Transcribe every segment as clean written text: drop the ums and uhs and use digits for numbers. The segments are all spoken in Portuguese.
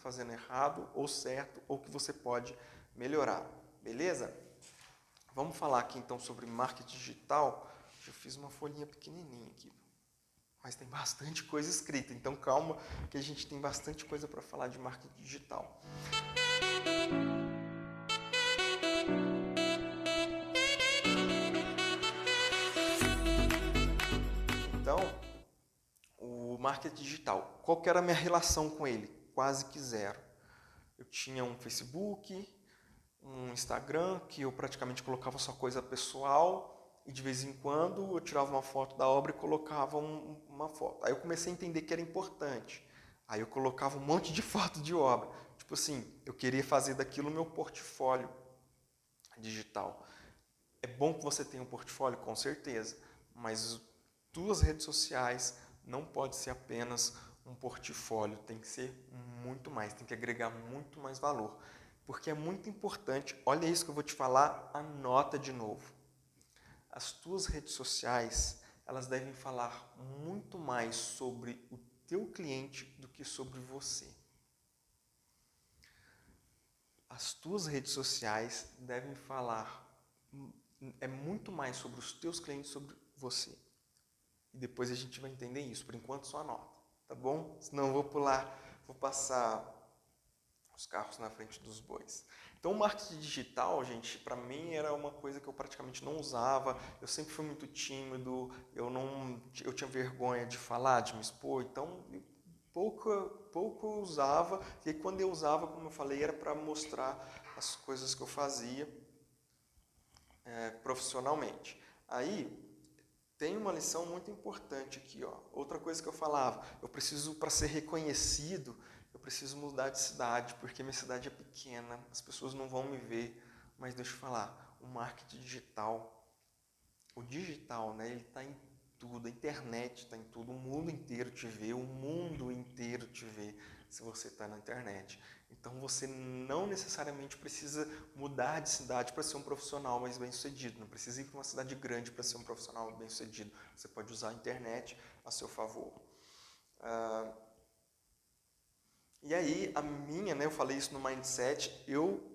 fazendo errado ou certo, ou que você pode melhorar, beleza? Vamos falar aqui então sobre marketing digital. Eu fiz uma folhinha pequenininha aqui, mas tem bastante coisa escrita, então calma que a gente tem bastante coisa para falar de marketing digital. Então, o marketing digital, qual que era a minha relação com ele? Quase que zero. Eu tinha um Facebook, um Instagram, que eu praticamente colocava só coisa pessoal, e de vez em quando eu tirava uma foto da obra e colocava uma foto. Aí eu comecei a entender que era importante. Aí eu colocava um monte de foto de obra. Tipo assim, eu queria fazer daquilo meu portfólio digital. É bom que você tenha um portfólio, com certeza, mas suas redes sociais não pode ser apenas um portfólio, tem que ser muito mais, tem que agregar muito mais valor. Porque é muito importante, olha isso que eu vou te falar, anota de novo. As tuas redes sociais, elas devem falar muito mais sobre o teu cliente do que sobre você. As tuas redes sociais devem falar muito mais sobre os teus clientes sobre você. E depois a gente vai entender isso. Por enquanto só anota, tá bom? Senão eu vou passar os carros na frente dos bois. Então o marketing digital, gente, para mim era uma coisa que eu praticamente não usava. Eu sempre fui muito tímido, eu tinha vergonha de falar, de me expor, então pouco eu usava. E quando eu usava, como eu falei, era para mostrar as coisas que eu fazia profissionalmente. Aí tem uma lição muito importante aqui, ó. Outra coisa que eu falava, eu preciso, para ser reconhecido, eu preciso mudar de cidade, porque minha cidade é pequena, as pessoas não vão me ver. Mas deixa eu falar, o marketing digital, o digital, né, ele está em tudo, a internet está em tudo, o mundo inteiro te vê, o mundo inteiro te vê se você está na internet. Então você não necessariamente precisa mudar de cidade para ser um profissional mais bem-sucedido, não precisa ir para uma cidade grande para ser um profissional bem-sucedido. Você pode usar a internet a seu favor. E aí, eu falei isso no Mindset, eu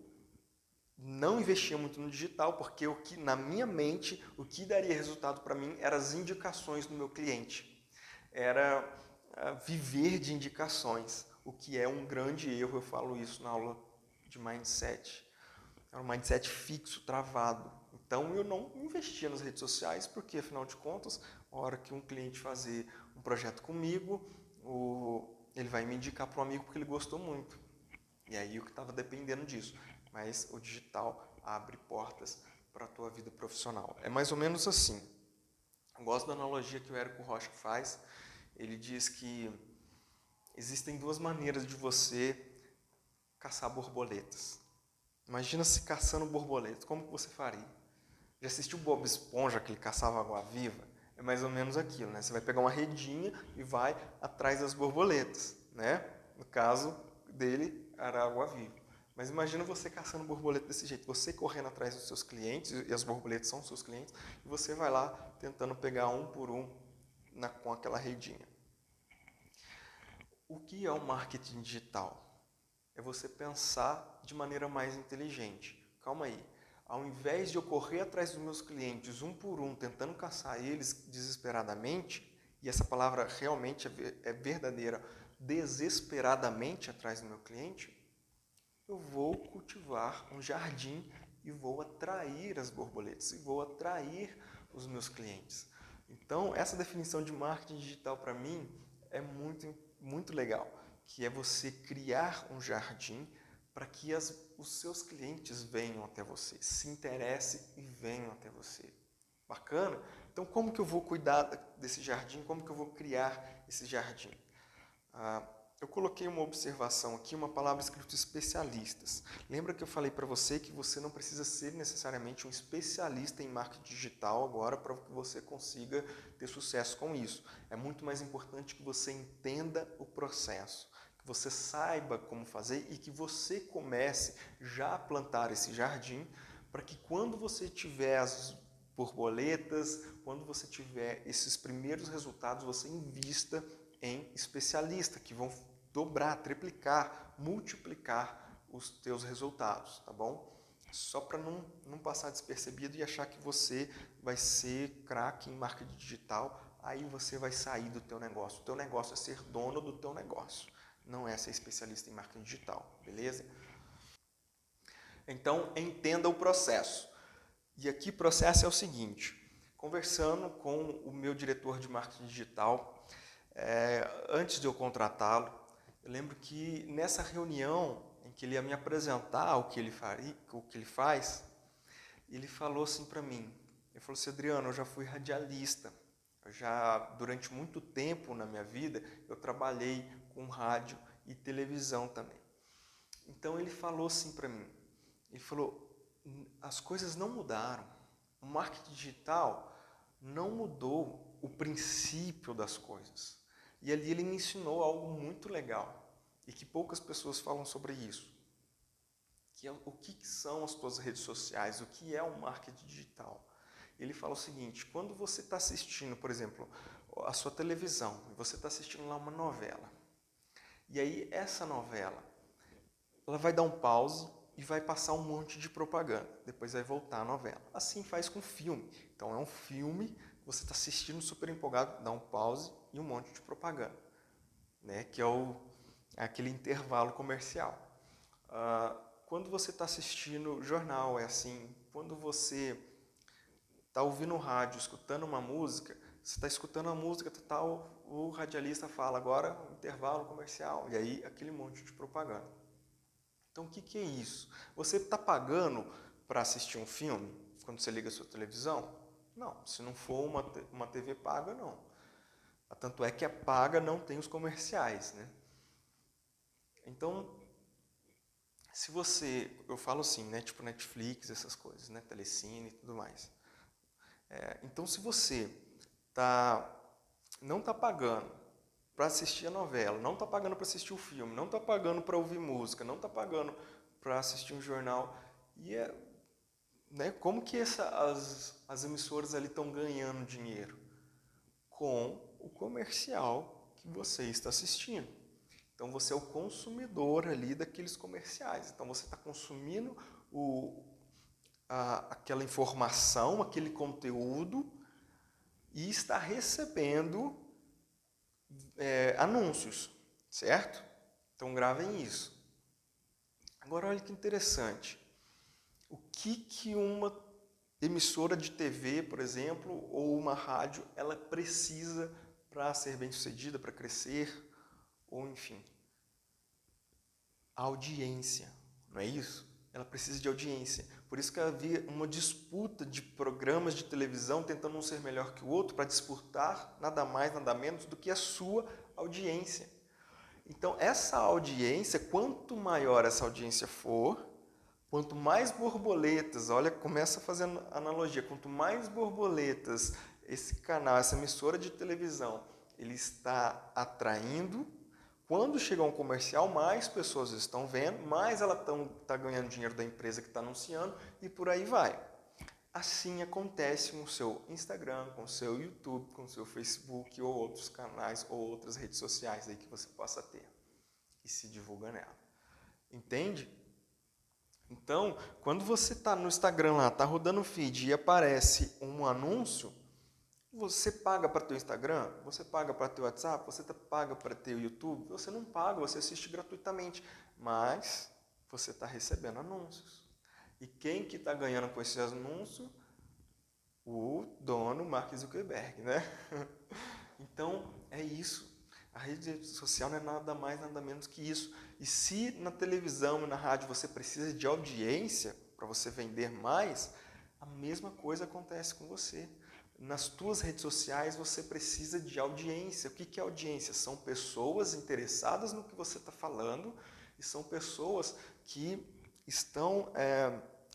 não investia muito no digital, porque na minha mente, o que daria resultado para mim eram as indicações do meu cliente. Era viver de indicações, o que é um grande erro, eu falo isso na aula de Mindset. Era um mindset fixo, travado. Então eu não investia nas redes sociais, porque afinal de contas, a hora que um cliente fazer um projeto comigo, ele vai me indicar para um amigo porque ele gostou muito. E aí eu que estava dependendo disso. Mas o digital abre portas para a tua vida profissional. É mais ou menos assim. Eu gosto da analogia que o Érico Rocha faz. Ele diz que existem duas maneiras de você caçar borboletas. Imagina se caçando borboletas. Como que você faria? Já assistiu Bob Esponja, que ele caçava água-viva? É mais ou menos aquilo, né? Você vai pegar uma redinha e vai atrás das borboletas, né? No caso dele, era água-viva. Mas imagina você caçando borboleta desse jeito, você correndo atrás dos seus clientes, e as borboletas são seus clientes, e você vai lá tentando pegar um por um com aquela redinha. O que é o marketing digital? É você pensar de maneira mais inteligente. Calma aí. Ao invés de eu correr atrás dos meus clientes um por um, tentando caçar eles desesperadamente, e essa palavra realmente é verdadeira, desesperadamente atrás do meu cliente, eu vou cultivar um jardim e vou atrair as borboletas, e vou atrair os meus clientes. Então, essa definição de marketing digital para mim é muito legal, que é você criar um jardim para que os seus clientes venham até você, se interessem e venham até você. Bacana? Então, como que eu vou cuidar desse jardim? Como que eu vou criar esse jardim? Eu coloquei uma observação aqui, uma palavra escrita especialistas. Lembra que eu falei para você que você não precisa ser necessariamente um especialista em marketing digital agora para que você consiga ter sucesso com isso. É muito mais importante que você entenda o processo, que você saiba como fazer e que você comece já a plantar esse jardim para que quando você tiver as borboletas, quando você tiver esses primeiros resultados, você invista em especialistas que vão dobrar, triplicar, multiplicar os teus resultados, tá bom? Só para não passar despercebido e achar que você vai ser craque em marketing digital, aí você vai sair do teu negócio. O teu negócio é ser dono do teu negócio, não é ser especialista em marketing digital, beleza? Então, entenda o processo. E aqui o processo é o seguinte, conversando com o meu diretor de marketing digital, antes de eu contratá-lo, eu lembro que nessa reunião em que ele ia me apresentar o que ele faria, o que ele faz, ele falou assim para mim, ele falou assim, Adriano, eu já fui radialista, durante muito tempo na minha vida, eu trabalhei com rádio e televisão também. Então ele falou assim para mim, ele falou, as coisas não mudaram, o marketing digital não mudou o princípio das coisas. E ali ele me ensinou algo muito legal e que poucas pessoas falam sobre isso. Que é o que são as tuas redes sociais, o que é o marketing digital. Ele fala o seguinte, quando você está assistindo, por exemplo, a sua televisão, e você está assistindo lá uma novela, e aí essa novela, ela vai dar um pause e vai passar um monte de propaganda, depois vai voltar a novela. Assim faz com filme. Então é um filme, você está assistindo super empolgado, dá um pause e um monte de propaganda, né? Que é aquele intervalo comercial. Quando você está assistindo jornal, é assim. Quando você está ouvindo rádio, escutando uma música, você está escutando a música, tal, o radialista fala agora intervalo comercial, e aí aquele monte de propaganda. Então o que é isso? Você está pagando para assistir um filme quando você liga a sua televisão? Não, se não for uma TV paga, não. Tanto é que a paga não tem os comerciais, né? Então, se você, eu falo assim, né, tipo Netflix, essas coisas, né, Telecine e tudo mais. Então, se você não está pagando para assistir a novela, não está pagando para assistir o filme, não está pagando para ouvir música, não está pagando para assistir um jornal, né, como que as emissoras ali estão ganhando dinheiro? Com o comercial que você está assistindo. Então você é o consumidor ali daqueles comerciais. Então você está consumindo aquela informação, aquele conteúdo e está recebendo anúncios, certo? Então gravem isso. Agora olha que interessante. O que uma emissora de TV, por exemplo, ou uma rádio, ela precisa para ser bem-sucedida, para crescer, ou enfim, a audiência, não é isso? Ela precisa de audiência. Por isso que havia uma disputa de programas de televisão tentando um ser melhor que o outro para disputar nada mais, nada menos do que a sua audiência. Então, essa audiência, quanto maior essa audiência for, quanto mais borboletas, olha, começa fazendo analogia, quanto mais borboletas esse canal, essa emissora de televisão, ele está atraindo, quando chega um comercial, mais pessoas estão vendo, mais ela está ganhando dinheiro da empresa que está anunciando e por aí vai. Assim acontece com o seu Instagram, com o seu YouTube, com o seu Facebook ou outros canais ou outras redes sociais aí que você possa ter e se divulga nela. Entende? Então, quando você está no Instagram lá, está rodando o feed e aparece um anúncio, você paga para teu Instagram? Você paga para teu WhatsApp? Você paga para teu YouTube? Você não paga, você assiste gratuitamente, mas você está recebendo anúncios. E quem que está ganhando com esses anúncios? O dono Mark Zuckerberg, né? Então, é isso. A rede social não é nada mais, nada menos que isso. E se na televisão e na rádio você precisa de audiência para você vender mais, a mesma coisa acontece com você. Nas tuas redes sociais você precisa de audiência. O que é audiência? São pessoas interessadas no que você está falando e são pessoas que estão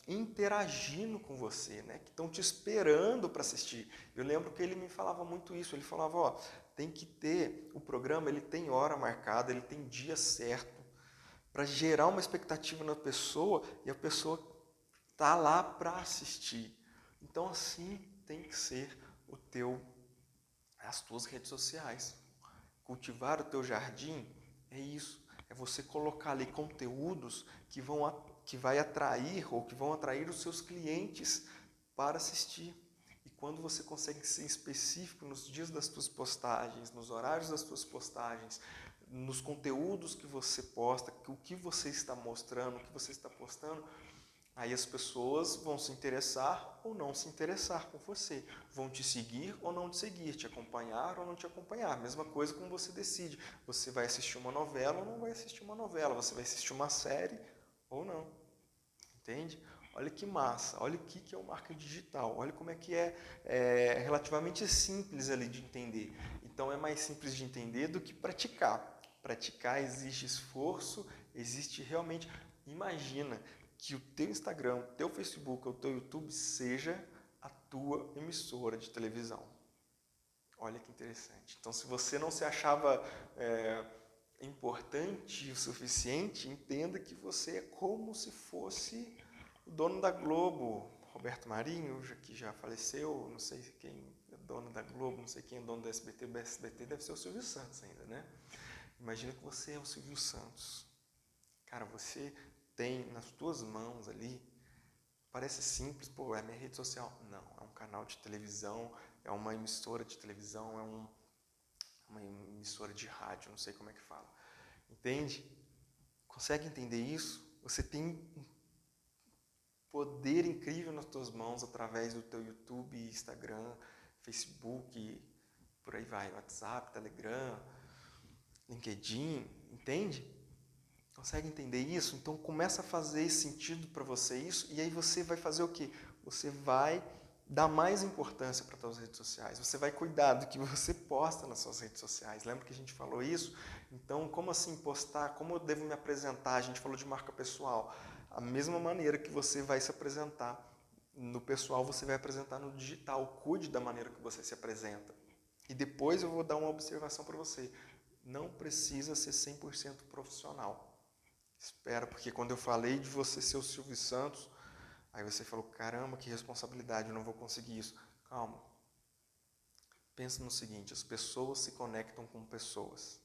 interagindo com você, né? Que estão te esperando para assistir. Eu lembro que ele me falava muito isso. Ele falava, ó, tem que ter, o programa ele tem hora marcada, ele tem dia certo, para gerar uma expectativa na pessoa e a pessoa tá lá para assistir. Então assim tem que ser as tuas redes sociais. Cultivar o teu jardim É isso. É você colocar ali conteúdos que vai atrair ou que vão atrair os seus clientes para assistir. E quando você consegue ser específico nos dias das suas postagens, nos horários das suas postagens, nos conteúdos que você posta, o que você está mostrando, o que você está postando, aí as pessoas vão se interessar ou não se interessar com você. Vão te seguir ou não te seguir, te acompanhar ou não te acompanhar. Mesma coisa como você decide. Você vai assistir uma novela ou não vai assistir uma novela. Você vai assistir uma série ou não. Entende? Olha que massa, olha o que é o marketing digital, olha como é que é relativamente simples ali de entender. Então é mais simples de entender do que praticar. Praticar exige esforço, existe realmente... Imagina que o teu Instagram, o teu Facebook, o teu YouTube seja a tua emissora de televisão. Olha que interessante. Então, se você não se achava importante o suficiente, entenda que você é como se fosse o dono da Globo, Roberto Marinho, que já faleceu, não sei quem é dono da Globo, não sei quem é dono do SBT, o SBT deve ser o Silvio Santos ainda, né? Imagina que você é o Silvio Santos. Cara, você tem nas tuas mãos ali, parece simples, pô, é minha rede social. Não, é um canal de televisão, é uma emissora de televisão, é uma emissora de rádio, não sei como é que fala. Entende? Consegue entender isso? Você tem um poder incrível nas tuas mãos através do teu YouTube, Instagram, Facebook, por aí vai, WhatsApp, Telegram, LinkedIn, entende? Consegue entender isso? Então começa a fazer sentido para você isso, e aí você vai fazer o quê? Você vai dar mais importância para as suas redes sociais, você vai cuidar do que você posta nas suas redes sociais. Lembra que a gente falou isso? Então, como assim postar? Como eu devo me apresentar? A gente falou de marca pessoal. A mesma maneira que você vai se apresentar no pessoal, você vai apresentar no digital. Cuide da maneira que você se apresenta. E depois eu vou dar uma observação para você. Não precisa ser 100% profissional. Espera, porque quando eu falei de você ser o Silvio Santos, aí você falou, caramba, que responsabilidade, eu não vou conseguir isso. Calma. Pensa no seguinte, as pessoas se conectam com pessoas.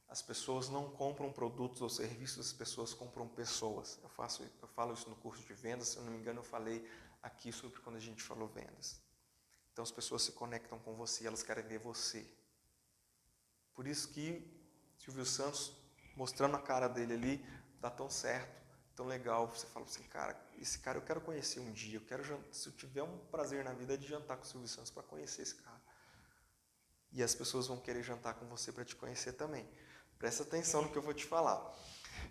As pessoas não compram produtos ou serviços, as pessoas compram pessoas. Eu falo isso no curso de vendas, se eu não me engano eu falei aqui sobre quando a gente falou vendas. Então as pessoas se conectam com você, elas querem ver você. Por isso que Silvio Santos, mostrando a cara dele ali, dá tão certo, tão legal. Você fala assim, cara, esse cara eu quero conhecer um dia, se eu tiver um prazer na vida de jantar com o Silvio Santos para conhecer esse cara. E as pessoas vão querer jantar com você para te conhecer também. Presta atenção no que eu vou te falar.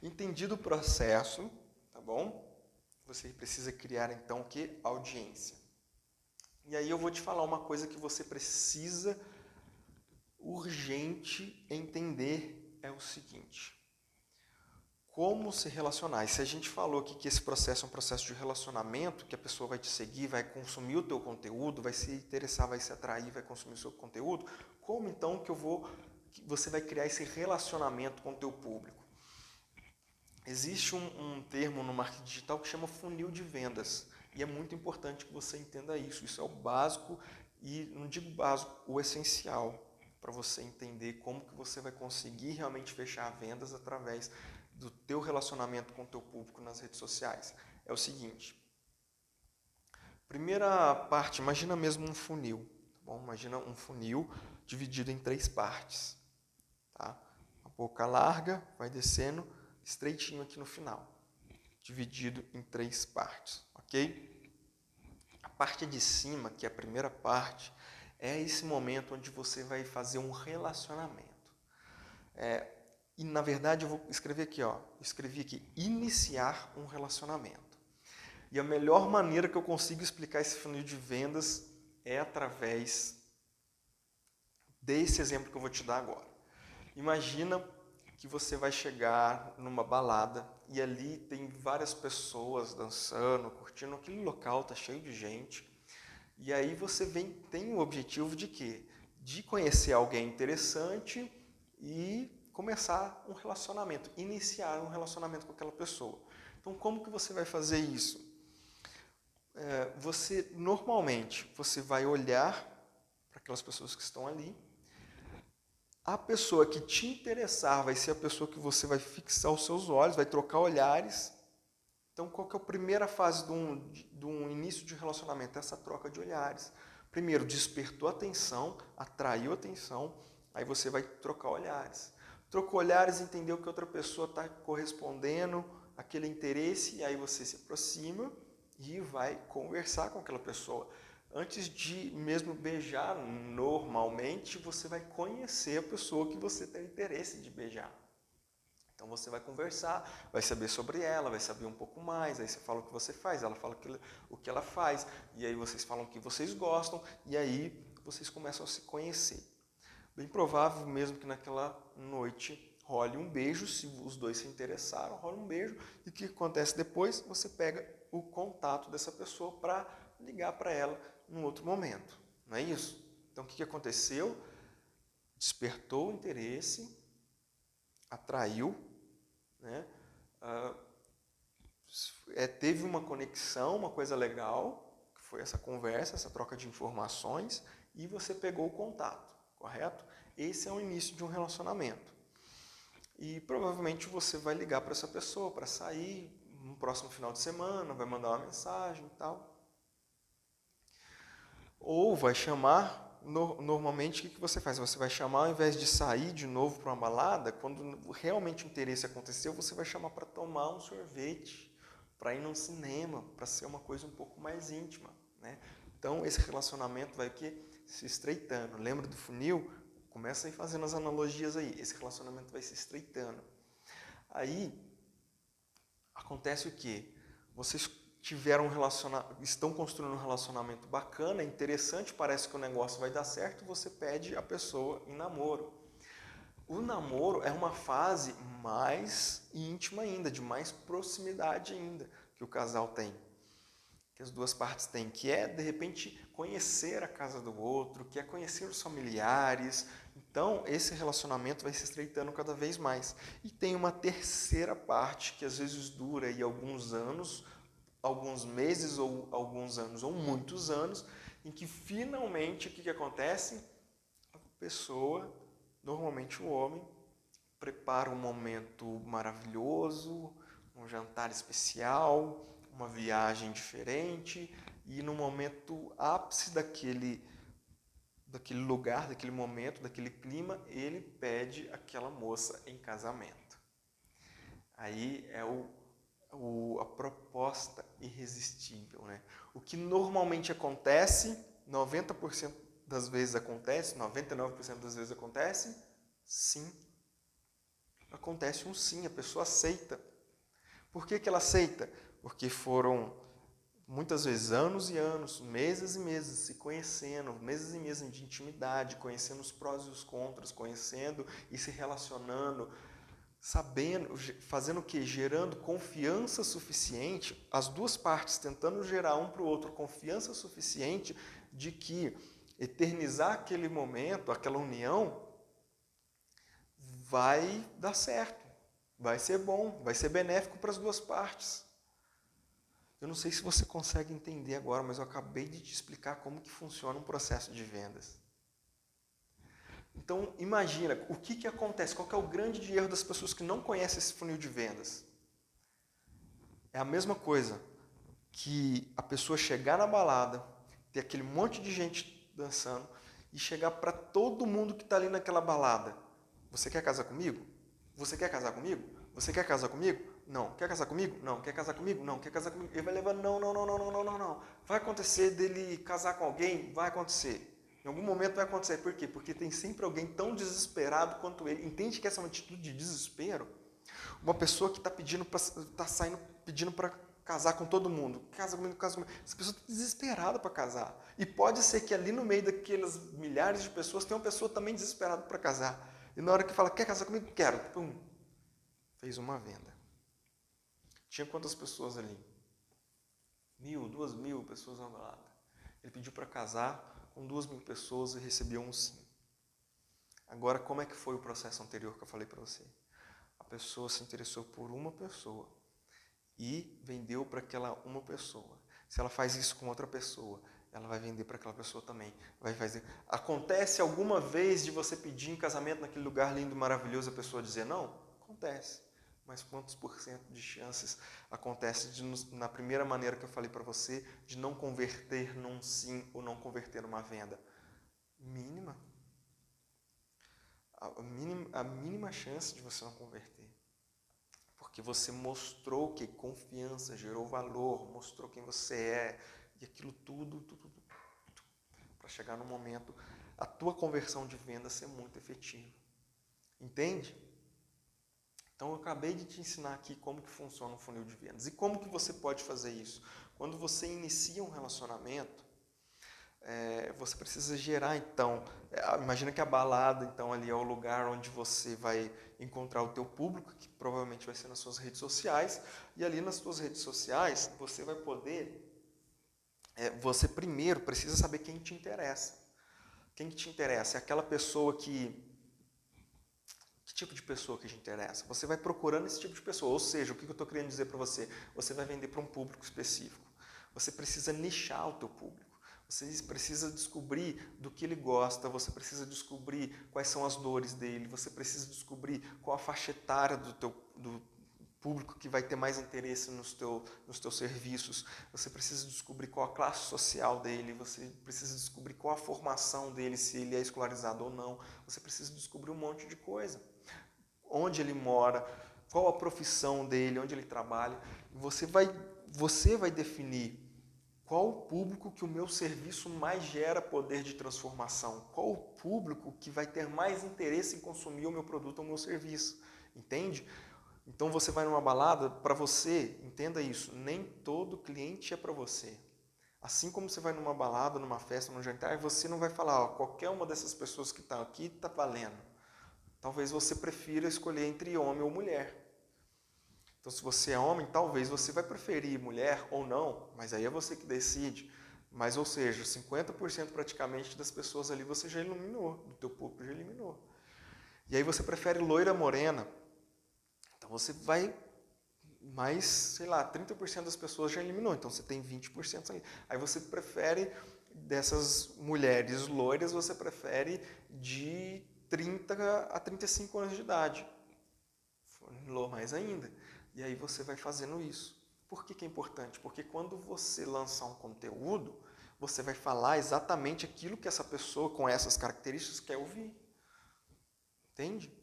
Entendido o processo, tá bom? Você precisa criar então o que? Audiência. E aí eu vou te falar uma coisa que você precisa urgente entender, é o seguinte. Como se relacionar? E se a gente falou aqui que esse processo é um processo de relacionamento, que a pessoa vai te seguir, vai consumir o teu conteúdo, vai se interessar, vai se atrair, vai consumir o seu conteúdo, como então que você vai criar esse relacionamento com o teu público? Existe um termo no marketing digital que chama funil de vendas. E é muito importante que você entenda isso. Isso é o básico e, não digo básico, o essencial para você entender como que você vai conseguir realmente fechar vendas através do teu relacionamento com o teu público nas redes sociais. É o seguinte. Primeira parte, imagina mesmo um funil. Tá bom? Imagina um funil dividido em 3 partes. Tá? A boca larga, vai descendo, estreitinho aqui no final, dividido em 3 partes, ok? A parte de cima, que é a primeira parte, é esse momento onde você vai fazer um relacionamento. E na verdade eu vou escrever aqui, ó, escrevi aqui, iniciar um relacionamento. E a melhor maneira que eu consigo explicar esse funil de vendas é através desse exemplo que eu vou te dar agora. Imagina que você vai chegar numa balada e ali tem várias pessoas dançando, curtindo, aquele local tá cheio de gente. E aí você tem o objetivo de quê? De conhecer alguém interessante e começar um relacionamento, iniciar um relacionamento com aquela pessoa. Então como que você vai fazer isso? Normalmente você vai olhar para aquelas pessoas que estão ali A pessoa que te interessar vai ser a pessoa que você vai fixar os seus olhos, vai trocar olhares. Então, qual que é a primeira fase de um início de relacionamento? Essa troca de olhares. Primeiro, despertou atenção, atraiu atenção, aí você vai trocar olhares. Trocou olhares, entendeu que outra pessoa está correspondendo àquele interesse, e aí você se aproxima e vai conversar com aquela pessoa. Antes de mesmo beijar, normalmente você vai conhecer a pessoa que você tem interesse de beijar. Então você vai conversar, vai saber sobre ela, vai saber um pouco mais, aí você fala o que você faz, ela fala o que ela faz, e aí vocês falam o que vocês gostam, e aí vocês começam a se conhecer. Bem provável mesmo que naquela noite role um beijo, se os dois se interessaram, rola um beijo, e o que acontece depois? Você pega o contato dessa pessoa para ligar para ela num outro momento, não é isso? Então o que aconteceu? Despertou o interesse, atraiu, né? Teve uma conexão, uma coisa legal, que foi essa conversa, essa troca de informações, e você pegou o contato, correto? Esse é o início de um relacionamento. E provavelmente você vai ligar para essa pessoa para sair no próximo final de semana, vai mandar uma mensagem e tal. Ou vai chamar, normalmente o que você faz? Você vai chamar, ao invés de sair de novo para uma balada, quando realmente o interesse aconteceu, você vai chamar para tomar um sorvete, para ir num cinema, para ser uma coisa um pouco mais íntima, né? Então esse relacionamento vai se estreitando. Lembra do funil? Começa aí fazendo as analogias aí. Esse relacionamento vai se estreitando. Aí acontece o quê? Vocês estão construindo um relacionamento bacana, interessante, parece que o negócio vai dar certo, você pede a pessoa em namoro. O namoro é uma fase mais íntima ainda, de mais proximidade ainda, que o casal tem, que as duas partes têm, que é, de repente, conhecer a casa do outro, que é conhecer os familiares. Então, esse relacionamento vai se estreitando cada vez mais. E tem uma terceira parte, que às vezes dura aí alguns anos, alguns meses ou alguns anos ou muitos anos, em que finalmente o que acontece? A pessoa, normalmente o homem, prepara um momento maravilhoso, um jantar especial, uma viagem diferente, e no momento ápice daquele lugar, daquele momento, daquele clima, ele pede aquela moça em casamento. Aí é a proposta irresistível, né? O que normalmente acontece, 90% das vezes acontece, 99% das vezes acontece, sim. Acontece um sim, a pessoa aceita. Por que ela aceita? Porque foram muitas vezes anos e anos, meses e meses se conhecendo, meses e meses de intimidade, conhecendo os prós e os contras, conhecendo e se relacionando, sabendo, fazendo o quê? Gerando confiança suficiente, as duas partes tentando gerar um para o outro confiança suficiente de que eternizar aquele momento, aquela união, vai dar certo, vai ser bom, vai ser benéfico para as duas partes. Eu não sei se você consegue entender agora, mas eu acabei de te explicar como que funciona um processo de vendas. Então, imagina, o que acontece? Qual que é o grande erro das pessoas que não conhecem esse funil de vendas? É a mesma coisa que a pessoa chegar na balada, ter aquele monte de gente dançando e chegar para todo mundo que está ali naquela balada. Você quer casar comigo? Você quer casar comigo? Você quer casar comigo? Não. Quer casar comigo? Não. Quer casar comigo? Não. Quer casar comigo? Ele vai levar, não. Vai acontecer dele casar com alguém? Vai acontecer. Em algum momento vai acontecer. Por quê? Porque tem sempre alguém tão desesperado quanto ele. Entende que essa é uma atitude de desespero? Uma pessoa que está saindo pedindo para casar com todo mundo. Casa comigo, casa comigo. Essa pessoa está desesperada para casar. E pode ser que ali no meio daquelas milhares de pessoas tenha uma pessoa também desesperada para casar. E na hora que fala, quer casar comigo? Quero. Pum. Fez uma venda. Tinha quantas pessoas ali? 1.000, 2.000 pessoas na balada. Ele pediu para casar com 2.000 pessoas e recebeu um sim. Agora, como é que foi o processo anterior que eu falei para você? A pessoa se interessou por uma pessoa e vendeu para aquela uma pessoa. Se ela faz isso com outra pessoa ela vai vender para aquela pessoa também. Vai fazer. Acontece alguma vez de você pedir em casamento naquele lugar lindo, maravilhoso, a pessoa dizer não? Acontece. Mas quantos por cento de chances acontece na primeira maneira que eu falei para você, de não converter num sim ou não converter numa venda? Mínima. A mínima chance de você não converter. Porque você mostrou que confiança, gerou valor, mostrou quem você é, e aquilo tudo para chegar no momento, a tua conversão de venda ser muito efetiva. Entende? Então eu acabei de te ensinar aqui como que funciona o funil de vendas. E como que você pode fazer isso? Quando você inicia um relacionamento, você precisa gerar, então, imagina que a balada, então, ali é o lugar onde você vai encontrar o teu público, que provavelmente vai ser nas suas redes sociais, e ali nas suas redes sociais, você vai poder, você primeiro precisa saber quem te interessa. Quem que te interessa? É aquela pessoa que tipo de pessoa que te interessa? Você vai procurando esse tipo de pessoa, ou seja, o que eu estou querendo dizer para você? Você vai vender para um público específico. Você precisa nichar o teu público. Você precisa descobrir do que ele gosta, você precisa descobrir quais são as dores dele, você precisa descobrir qual a faixa etária do público que vai ter mais interesse nos teus serviços, você precisa descobrir qual a classe social dele, você precisa descobrir qual a formação dele, se ele é escolarizado ou não, você precisa descobrir um monte de coisa. Onde ele mora, qual a profissão dele, onde ele trabalha. Você vai definir qual o público que o meu serviço mais gera poder de transformação, qual o público que vai ter mais interesse em consumir o meu produto ou o meu serviço, entende? Então você vai numa balada, para você, entenda isso, nem todo cliente é para você. Assim como você vai numa balada, numa festa, num jantar, você não vai falar, qualquer uma dessas pessoas que estão aqui está valendo. Talvez você prefira escolher entre homem ou mulher. Então, se você é homem, talvez você vai preferir mulher ou não, mas aí é você que decide. Mas, ou seja, 50% praticamente das pessoas ali você já eliminou, do teu público já eliminou. E aí você prefere loira morena, então você vai mais, sei lá, 30% das pessoas já eliminou, então você tem 20% ali. Aí você prefere, dessas mulheres loiras, você prefere de 30 a 35 anos de idade. Funilou mais ainda. E aí você vai fazendo isso. Por que é importante? Porque quando você lançar um conteúdo, você vai falar exatamente aquilo que essa pessoa com essas características quer ouvir. Entende?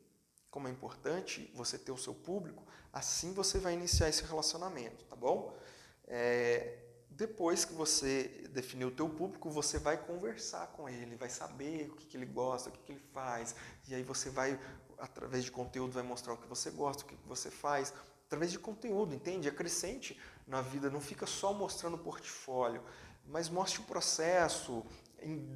Como é importante você ter o seu público, assim você vai iniciar esse relacionamento, tá bom? Depois que você definir o teu público, você vai conversar com ele, vai saber o que ele gosta, o que ele faz, e aí você vai, através de conteúdo, vai mostrar o que você gosta, o que você faz, através de conteúdo, entende? Acrescente na vida, não fica só mostrando o portfólio, mas mostre o processo,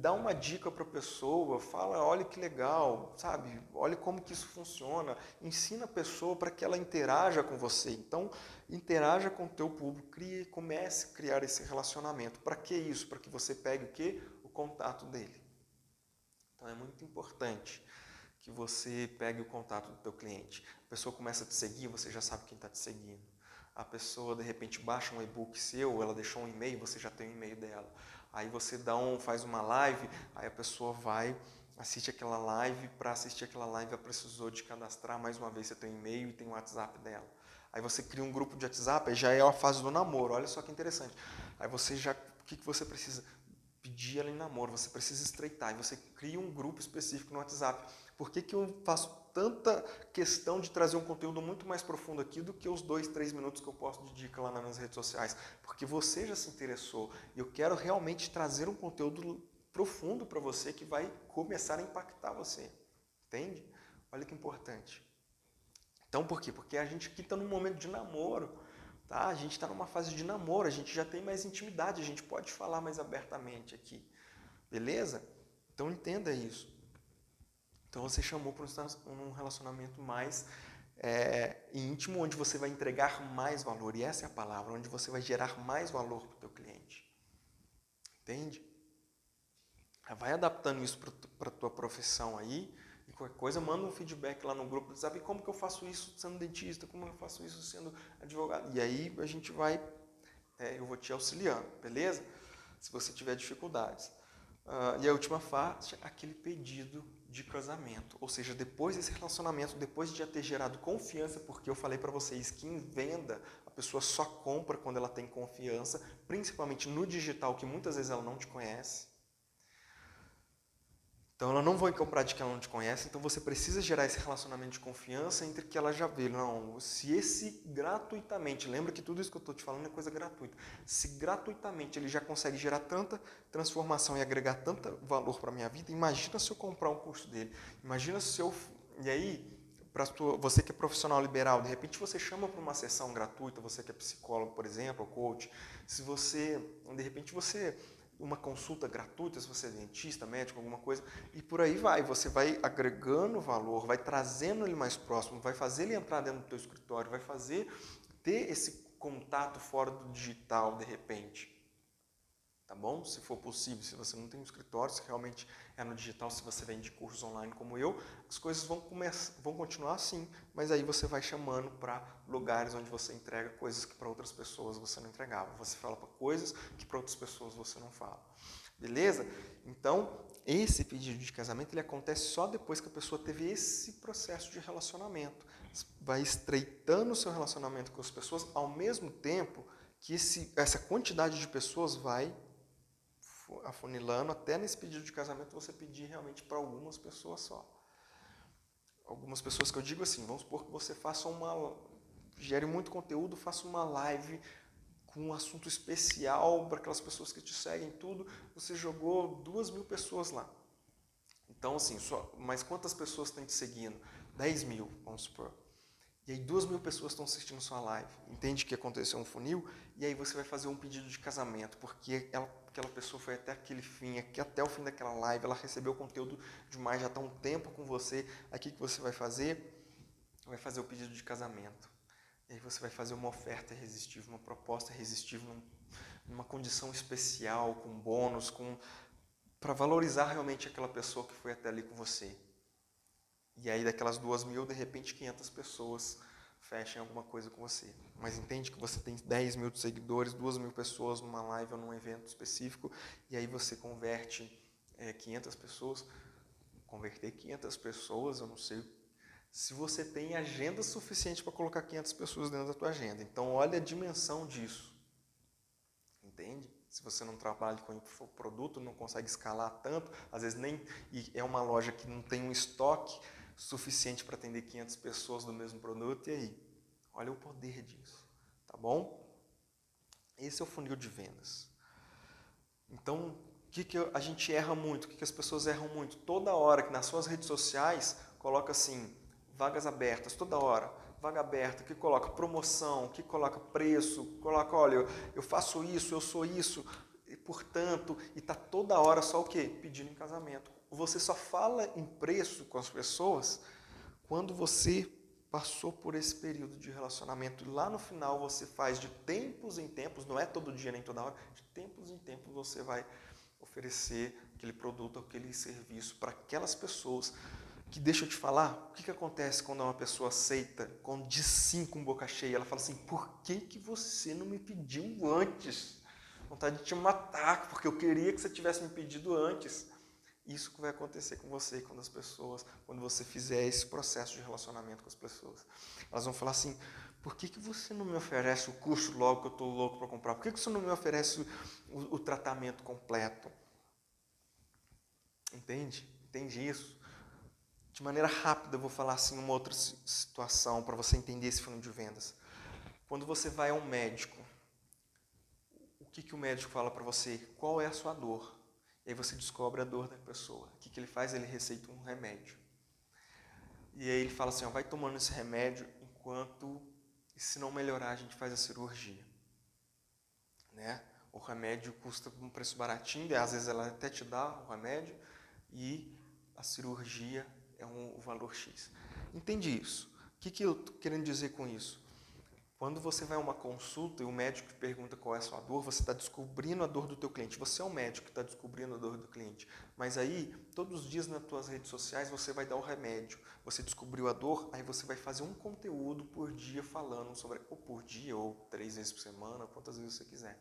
dá uma dica para a pessoa, fala, olha que legal, sabe? Olha como que isso funciona, ensina a pessoa para que ela interaja com você. Então, interaja com o teu público, comece a criar esse relacionamento. Para que isso? Para que você pegue o quê? O contato dele. Então, é muito importante que você pegue o contato do teu cliente. A pessoa começa a te seguir, você já sabe quem está te seguindo. A pessoa, de repente, baixa um e-book seu, ela deixou um e-mail, você já tem o e-mail dela. Aí você faz uma live, aí a pessoa vai, assiste aquela live, para assistir aquela live ela precisou de cadastrar, mais uma vez você tem o e-mail e tem o WhatsApp dela. Aí você cria um grupo de WhatsApp, aí já é a fase do namoro, olha só que interessante. Aí você o que você precisa? Pedir ela em namoro, você precisa estreitar, e você cria um grupo específico no WhatsApp. Por que eu faço tanta questão de trazer um conteúdo muito mais profundo aqui do que os 2, 3 minutos que eu posto de dica lá nas minhas redes sociais? Porque você já se interessou e eu quero realmente trazer um conteúdo profundo para você que vai começar a impactar você. Entende? Olha que importante. Então, por quê? Porque a gente aqui está num momento de namoro. Tá? A gente está numa fase de namoro, a gente já tem mais intimidade, a gente pode falar mais abertamente aqui. Beleza? Então entenda isso. Então você chamou para um relacionamento mais íntimo, onde você vai entregar mais valor. E essa é a palavra, onde você vai gerar mais valor para o teu cliente. Entende? Vai adaptando isso para a tua profissão aí. E qualquer coisa, manda um feedback lá no grupo. Sabe como que eu faço isso sendo dentista? Como eu faço isso sendo advogado? E aí a gente vai, eu vou te auxiliando, beleza? se você tiver dificuldades. E a última fase, aquele pedido de casamento. Ou seja, depois desse relacionamento, depois de já ter gerado confiança, porque eu falei para vocês que em venda a pessoa só compra quando ela tem confiança, principalmente no digital, que muitas vezes ela não te conhece. Então ela não vai comprar de que ela não te conhece, então você precisa gerar esse relacionamento de confiança entre que ela já vê. Não, se esse gratuitamente, lembra que tudo isso que eu estou te falando é coisa gratuita, se gratuitamente ele já consegue gerar tanta transformação e agregar tanto valor para a minha vida, imagina se eu comprar um curso dele, imagina se eu... E aí, você que é profissional liberal, de repente você chama para uma sessão gratuita, você que é psicólogo, por exemplo, ou coach, se você, de repente você... uma consulta gratuita, se você é dentista, médico, alguma coisa, e por aí vai. Você vai agregando valor, vai trazendo ele mais próximo, vai fazer ele entrar dentro do teu escritório, vai fazer ter esse contato fora do digital, de repente. Tá bom? Se for possível, se você não tem um escritório, se realmente é no digital, se você vende cursos online como eu, as coisas vão continuar assim, mas aí você vai chamando para lugares onde você entrega coisas que para outras pessoas você não entregava. Você fala para coisas que para outras pessoas você não fala. Beleza? Então, esse pedido de casamento ele acontece só depois que a pessoa teve esse processo de relacionamento. Vai estreitando o seu relacionamento com as pessoas ao mesmo tempo que essa quantidade de pessoas vai afunilando até nesse pedido de casamento você pedir realmente para algumas pessoas só. Algumas pessoas que eu digo assim, vamos supor que você gere muito conteúdo, faça uma live com um assunto especial para aquelas pessoas que te seguem tudo, você jogou 2.000 pessoas lá. Então assim, mas quantas pessoas estão te seguindo? 10.000, vamos supor. E aí 2.000 pessoas estão assistindo sua live. Entende que aconteceu um funil? E aí você vai fazer um pedido de casamento, porque aquela pessoa foi até aquele fim, até o fim daquela live, ela recebeu conteúdo demais, já está um tempo com você. Aí o que você vai fazer? Vai fazer o pedido de casamento. E aí você vai fazer uma oferta irresistível, uma proposta irresistível, numa condição especial, com bônus, para valorizar realmente aquela pessoa que foi até ali com você. E aí daquelas 2.000, de repente 500 pessoas fechem alguma coisa com você. Mas entende que você tem 10.000 seguidores, 2.000 pessoas numa live ou num evento específico, e aí você converte 500 pessoas. Converter 500 pessoas, eu não sei se você tem agenda suficiente para colocar 500 pessoas dentro da tua agenda. Então olha a dimensão disso. Entende? Se você não trabalha com produto, não consegue escalar tanto, às vezes e é uma loja que não tem um estoque suficiente para atender 500 pessoas do mesmo produto, e aí? Olha o poder disso, tá bom? Esse é o funil de vendas. Então, o que a gente erra muito? O que as pessoas erram muito? Toda hora que nas suas redes sociais coloca assim, vagas abertas, toda hora, vaga aberta, que coloca promoção, que coloca preço, coloca, olha, eu faço isso, eu sou isso, e portanto, e está toda hora só o quê? Pedindo em casamento. Você só fala em preço com as pessoas quando você passou por esse período de relacionamento. E lá no final você faz de tempos em tempos, não é todo dia nem toda hora, de tempos em tempos você vai oferecer aquele produto, aquele serviço para aquelas pessoas que, deixa eu te falar, o que acontece quando uma pessoa aceita, quando diz sim com boca cheia, ela fala assim, por que você não me pediu antes? Vontade de te matar, porque eu queria que você tivesse me pedido antes. Isso que vai acontecer com você quando você fizer esse processo de relacionamento com as pessoas. Elas vão falar assim, por que você não me oferece o curso logo que eu estou louco para comprar? Por que você não me oferece o tratamento completo? Entende? Entende isso? De maneira rápida eu vou falar assim uma outra situação para você entender esse funil de vendas. Quando você vai a um médico, o que o médico fala para você? Qual é a sua dor? E aí você descobre a dor da pessoa. O que ele faz? Ele receita um remédio. E aí ele fala assim, ó, vai tomando esse remédio enquanto, se não melhorar, a gente faz a cirurgia. Né? O remédio custa um preço baratinho, às vezes ela até te dá o remédio, e a cirurgia é um valor X. Entende isso? O que eu estou querendo dizer com isso? Quando você vai a uma consulta e o médico te pergunta qual é a sua dor, você está descobrindo a dor do teu cliente. Você é um médico que está descobrindo a dor do cliente. Mas aí, todos os dias nas tuas redes sociais, você vai dar o remédio. Você descobriu a dor, aí você vai fazer um conteúdo por dia falando sobre, ou por dia, ou 3 vezes por semana, quantas vezes você quiser.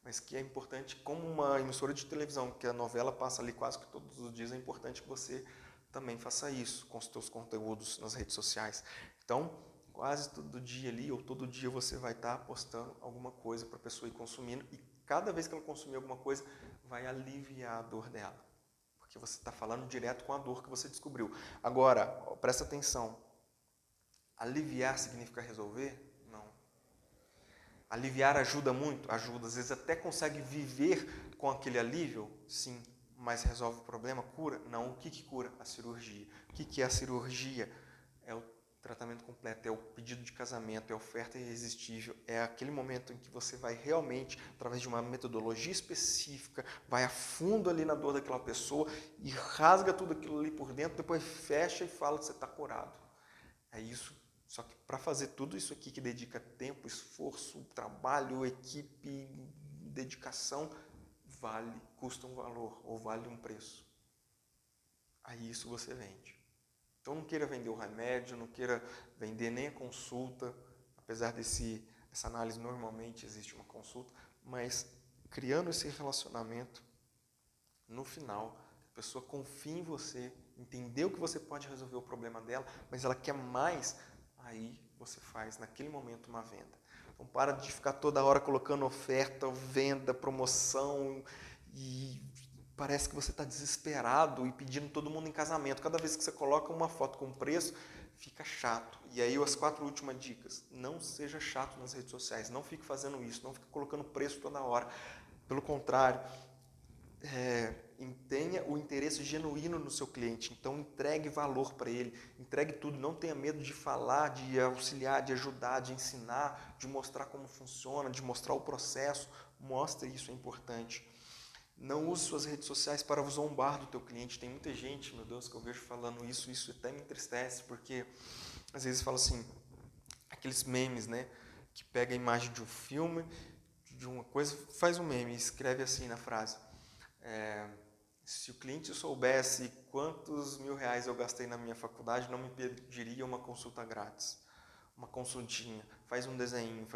mas que é importante, como uma emissora de televisão, que a novela passa ali quase que todos os dias, é importante que você também faça isso com os seus conteúdos nas redes sociais. Então, quase todo dia ali, ou todo dia você vai estar postando alguma coisa para a pessoa ir consumindo, e cada vez que ela consumir alguma coisa, vai aliviar a dor dela. Porque você está falando direto com a dor que você descobriu. Agora, presta atenção, aliviar significa resolver? Não. Aliviar ajuda muito? Ajuda. Às vezes até consegue viver com aquele alívio? Sim. Mas resolve o problema? Cura? Não. O que cura? A cirurgia. O que é a cirurgia? É o tratamento completo, é o pedido de casamento, é a oferta irresistível, é aquele momento em que você vai realmente, através de uma metodologia específica, vai a fundo ali na dor daquela pessoa e rasga tudo aquilo ali por dentro, depois fecha e fala que você está curado. É isso. Só que para fazer tudo isso aqui que dedica tempo, esforço, trabalho, equipe, dedicação, custa um valor ou vale um preço. Aí isso você vende. Então não queira vender o remédio, não queira vender nem a consulta, apesar dessa análise normalmente existe uma consulta, mas criando esse relacionamento, no final, a pessoa confia em você, entendeu que você pode resolver o problema dela, mas ela quer mais, aí você faz naquele momento uma venda. Então para de ficar toda hora colocando oferta, venda, promoção e parece que você está desesperado e pedindo todo mundo em casamento. Cada vez que você coloca uma foto com preço, fica chato. E aí as 4 últimas dicas. Não seja chato nas redes sociais. Não fique fazendo isso. Não fique colocando preço toda hora. Pelo contrário, tenha o interesse genuíno no seu cliente. Então entregue valor para ele. Entregue tudo. Não tenha medo de falar, de auxiliar, de ajudar, de ensinar, de mostrar como funciona, de mostrar o processo. Mostre isso, é importante. Não use suas redes sociais para zombar do teu cliente. Tem muita gente, meu Deus, que eu vejo falando isso até me entristece, porque às vezes fala assim, aqueles memes, né, que pega a imagem de um filme, de uma coisa, faz um meme e escreve assim na frase, se o cliente soubesse quantos R$1.000 eu gastei na minha faculdade, não me pediria uma consulta grátis, uma consultinha, faz um desenho,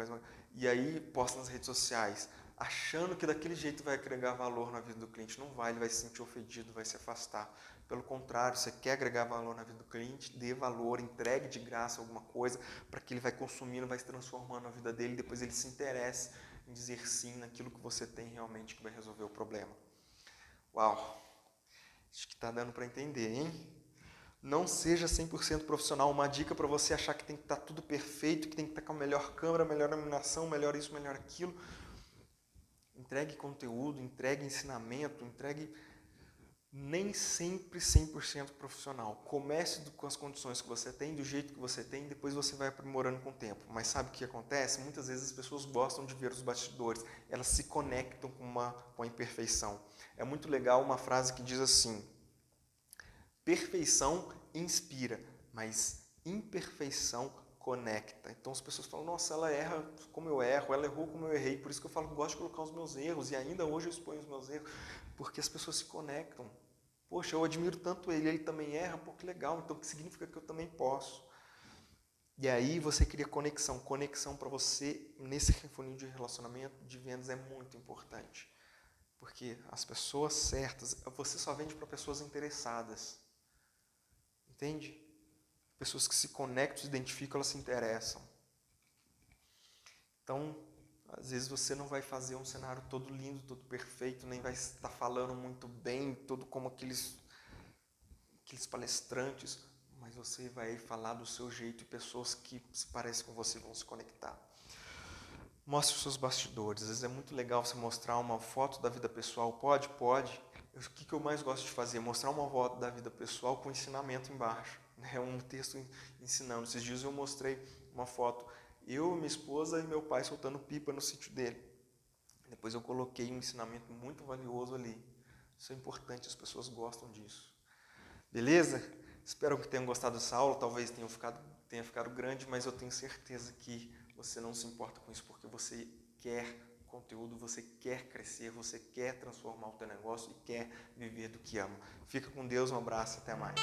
e aí posta nas redes sociais, achando que daquele jeito vai agregar valor na vida do cliente. Não vai, ele vai se sentir ofendido, vai se afastar. Pelo contrário, você quer agregar valor na vida do cliente, dê valor, entregue de graça alguma coisa para que ele vai consumindo, vai se transformando na vida dele, depois ele se interesse em dizer sim naquilo que você tem realmente que vai resolver o problema. Uau! Acho que está dando para entender, hein? Não seja 100% profissional. Uma dica para você achar que tem que estar tudo perfeito, que tem que estar com a melhor câmera, melhor iluminação, melhor isso, melhor aquilo. Entregue conteúdo, entregue ensinamento, entregue nem sempre 100% profissional. Comece com as condições que você tem, do jeito que você tem, depois você vai aprimorando com o tempo. Mas sabe o que acontece? Muitas vezes as pessoas gostam de ver os bastidores, elas se conectam com a imperfeição. É muito legal uma frase que diz assim, perfeição inspira, mas imperfeição conecta. Então as pessoas falam, nossa, ela erra como eu erro, ela errou como eu errei, por isso que eu falo que gosto de colocar os meus erros, e ainda hoje eu exponho os meus erros, porque as pessoas se conectam. Poxa, eu admiro tanto ele também erra, pô, que legal, então que significa que eu também posso? E aí você cria conexão. Conexão para você, nesse funil de relacionamento, de vendas, é muito importante. Porque as pessoas certas, você só vende para pessoas interessadas. Entende? Pessoas que se conectam, se identificam, elas se interessam. Então, às vezes você não vai fazer um cenário todo lindo, todo perfeito, nem vai estar falando muito bem, todo como aqueles palestrantes, mas você vai falar do seu jeito e pessoas que se parecem com você vão se conectar. Mostre os seus bastidores. Às vezes é muito legal você mostrar uma foto da vida pessoal. Pode. O que eu mais gosto de fazer? Mostrar uma foto da vida pessoal com ensinamento embaixo. É um texto ensinando. Esses dias eu mostrei uma foto. Eu, minha esposa e meu pai soltando pipa no sítio dele. Depois eu coloquei um ensinamento muito valioso ali. Isso é importante, as pessoas gostam disso. Beleza? Espero que tenham gostado dessa aula. Talvez tenha ficado grande, mas eu tenho certeza que você não se importa com isso, porque você quer conteúdo, você quer crescer, você quer transformar o teu negócio e quer viver do que ama. Fica com Deus, um abraço, até mais.